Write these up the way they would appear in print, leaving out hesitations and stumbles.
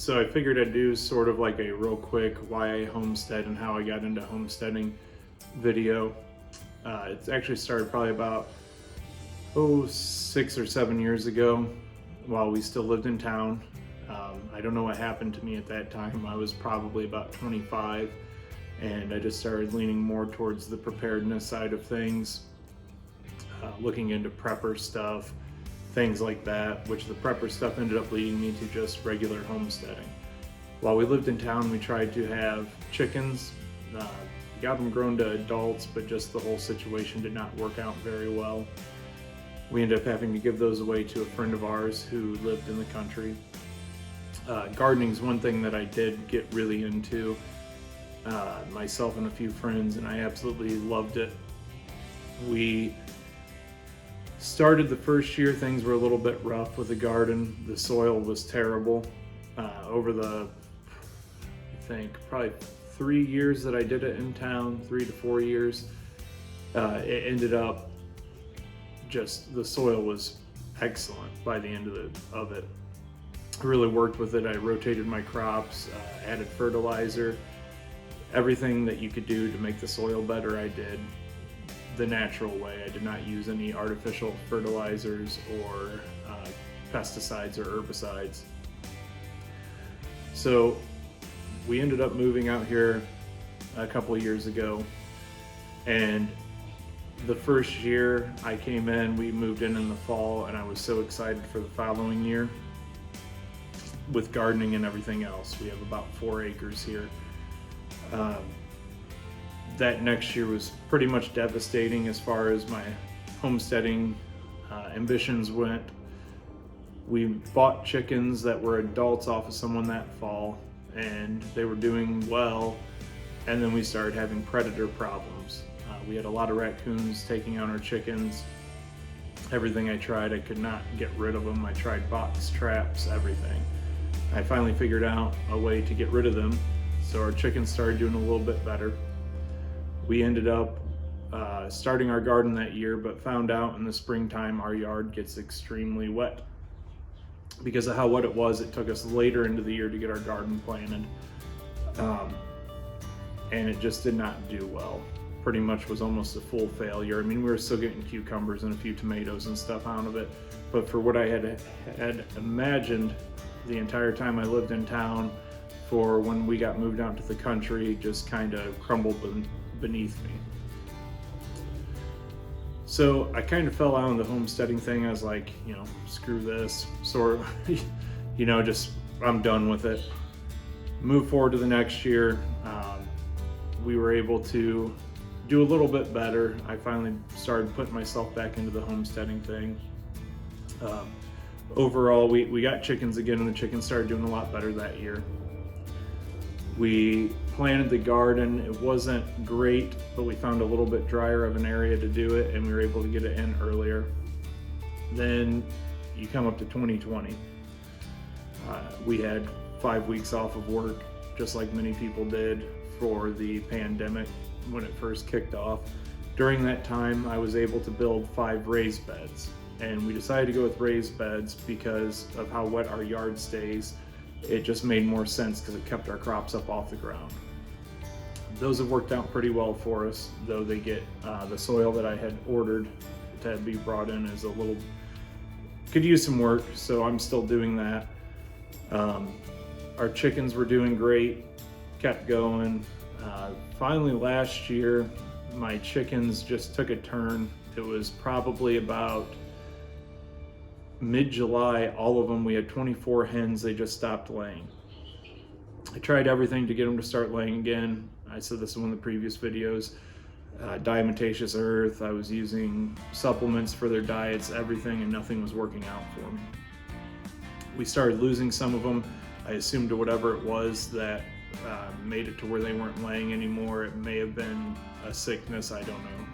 So I figured I'd do sort of like a real quick why I homestead and how I got into homesteading video. It's actually started probably about 6 or 7 years ago while we still lived in town. I don't know what happened to me at that time. I was probably about 25 and I just started leaning more towards the preparedness side of things, looking into prepper stuff, things like that, which the prepper stuff ended up leading me to just regular homesteading. While we lived in town, we tried to have chickens. Got them grown to adults, but just the whole situation did not work out very well. We ended up having to give those away to a friend of ours who lived in the country. Gardening is one thing that I did get really into, myself and a few friends, and I absolutely loved it. We started the first year, things were a little bit rough with the garden. The soil was terrible. Over the, I think, probably 3 years that I did it in town, 3 to 4 years, it ended up just, the soil was excellent by the end of it. I really worked with it. I rotated my crops, added fertilizer, everything that you could do to make the soil better, I did the natural way. I did not use any artificial fertilizers or pesticides or herbicides. So we ended up moving out here a couple of years ago, and the first year I came in, we moved in the fall, and I was so excited for the following year with gardening and everything else. We have about 4 acres here. That next year was pretty much devastating as far as my homesteading ambitions went. We bought chickens that were adults off of someone that fall, and they were doing well, and then we started having predator problems. We had a lot of raccoons taking out our chickens. Everything I tried, I could not get rid of them. I tried box traps, everything. I finally figured out a way to get rid of them, so our chickens started doing a little bit better. We ended up starting our garden that year, but found out in the springtime our yard gets extremely wet. Because of how wet it was, it took us later into the year to get our garden planted. And it just did not do well. Pretty much was almost a full failure. I mean, we were still getting cucumbers and a few tomatoes and stuff out of it, but for what I had imagined the entire time I lived in town, for when we got moved out to the country, just kind of crumbled beneath me. So I kind of fell out on the homesteading thing. I was like, screw this, sort of, just, I'm done with it. Move forward to the next year. We were able to do a little bit better. I finally started putting myself back into the homesteading thing. Overall, we got chickens again, and the chickens started doing a lot better that year. We planted the garden. It wasn't great, but we found a little bit drier of an area to do it, and we were able to get it in earlier. Then you come up to 2020. We had 5 weeks off of work, just like many people did for the pandemic when it first kicked off. During that time, I was able to build 5 raised beds, and we decided to go with raised beds because of how wet our yard stays. It just made more sense because it kept our crops up off the ground. Those have worked out pretty well for us, though they get the soil that I had ordered to be brought in is a little, could use some work, so I'm still doing that. Our chickens were doing great, kept going. Finally last year, my chickens just took a turn. It was probably about mid-July, all of them, we had 24 hens, they just stopped laying. I tried everything to get them to start laying again. I said this in one of the previous videos. Diatomaceous earth, I was using supplements for their diets, everything, and nothing was working out for them. We started losing some of them. I assumed whatever it was that made it to where they weren't laying anymore. It may have been a sickness, I don't know.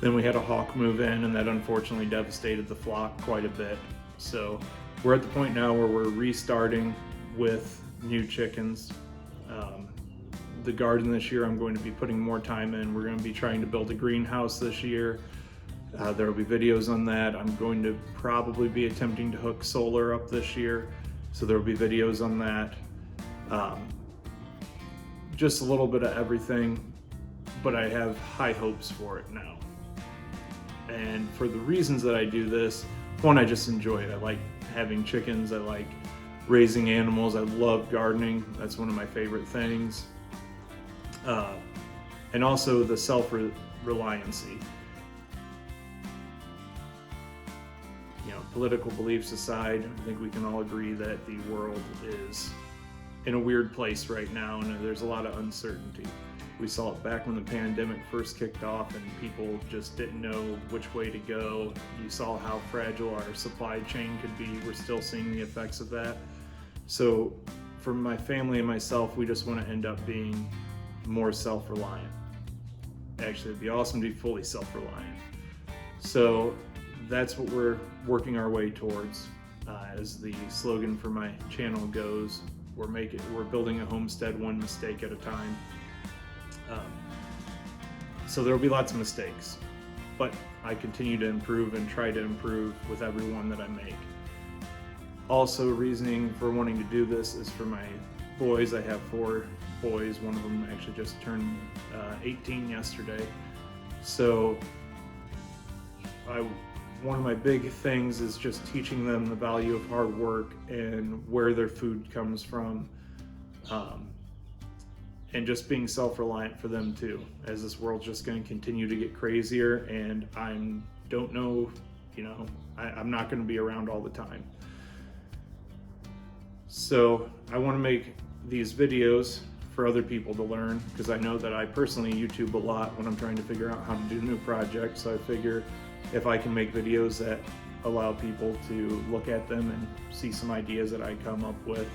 Then we had a hawk move in, and that unfortunately devastated the flock quite a bit. So we're at the point now where we're restarting with new chickens. The garden this year, I'm going to be putting more time in. We're going to be trying to build a greenhouse this year. There will be videos on that. I'm going to probably be attempting to hook solar up this year, so there will be videos on that. Um, just a little bit of everything, but I have high hopes for it now. And for the reasons that I do this, one, I just enjoy it. I like having chickens. I like raising animals. I love gardening. That's one of my favorite things. And also the self-reliancy. You know, political beliefs aside, I think we can all agree that the world is in a weird place right now, and there's a lot of uncertainty. We saw it back when the pandemic first kicked off and people just didn't know which way to go. You saw how fragile our supply chain could be. We're still seeing the effects of that. So for my family and myself, we just want to end up being more self-reliant. Actually, it'd be awesome to be fully self-reliant. So that's what we're working our way towards. As the slogan for my channel goes, we're building a homestead one mistake at a time. So there will be lots of mistakes, but I continue to improve and try to improve with every one that I make. Also, reasoning for wanting to do this is for my boys. I have 4 boys. One of them actually just turned 18 yesterday. So one of my big things is just teaching them the value of hard work and where their food comes from. And just being self-reliant for them too, as this world's just going to continue to get crazier, and don't know, you know, I'm not going to be around all the time. So I want to make these videos for other people to learn, because I know that I personally YouTube a lot when I'm trying to figure out how to do new projects. So I figure if I can make videos that allow people to look at them and see some ideas that I come up with.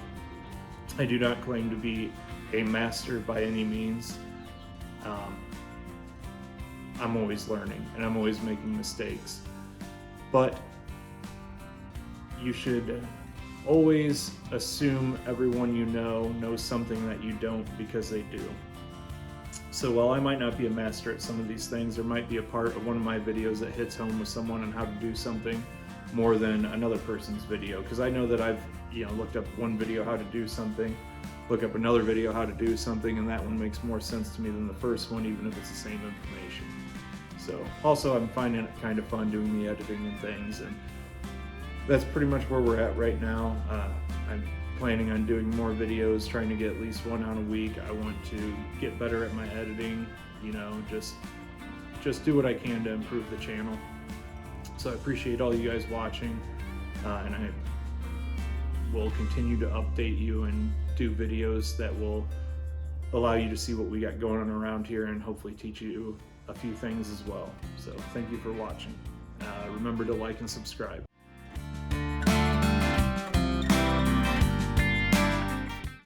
I do not claim to be a master by any means. I'm always learning and I'm always making mistakes, but you should always assume everyone you know knows something that you don't, because they do. So while I might not be a master at some of these things, there might be a part of one of my videos that hits home with someone on how to do something more than another person's video, because I know that I've looked up one video how to do something, look up another video how to do something, and that one makes more sense to me than the first one, even if it's the same information. So also I'm finding it kind of fun doing the editing and things, and that's pretty much where we're at right now. I'm planning on doing more videos, trying to get at least one out a week. I want to get better at my editing, just do what I can to improve the channel. So I appreciate all you guys watching, and I will continue to update you and do videos that will allow you to see what we got going on around here, and hopefully teach you a few things as well. So thank you for watching. Remember to like and subscribe.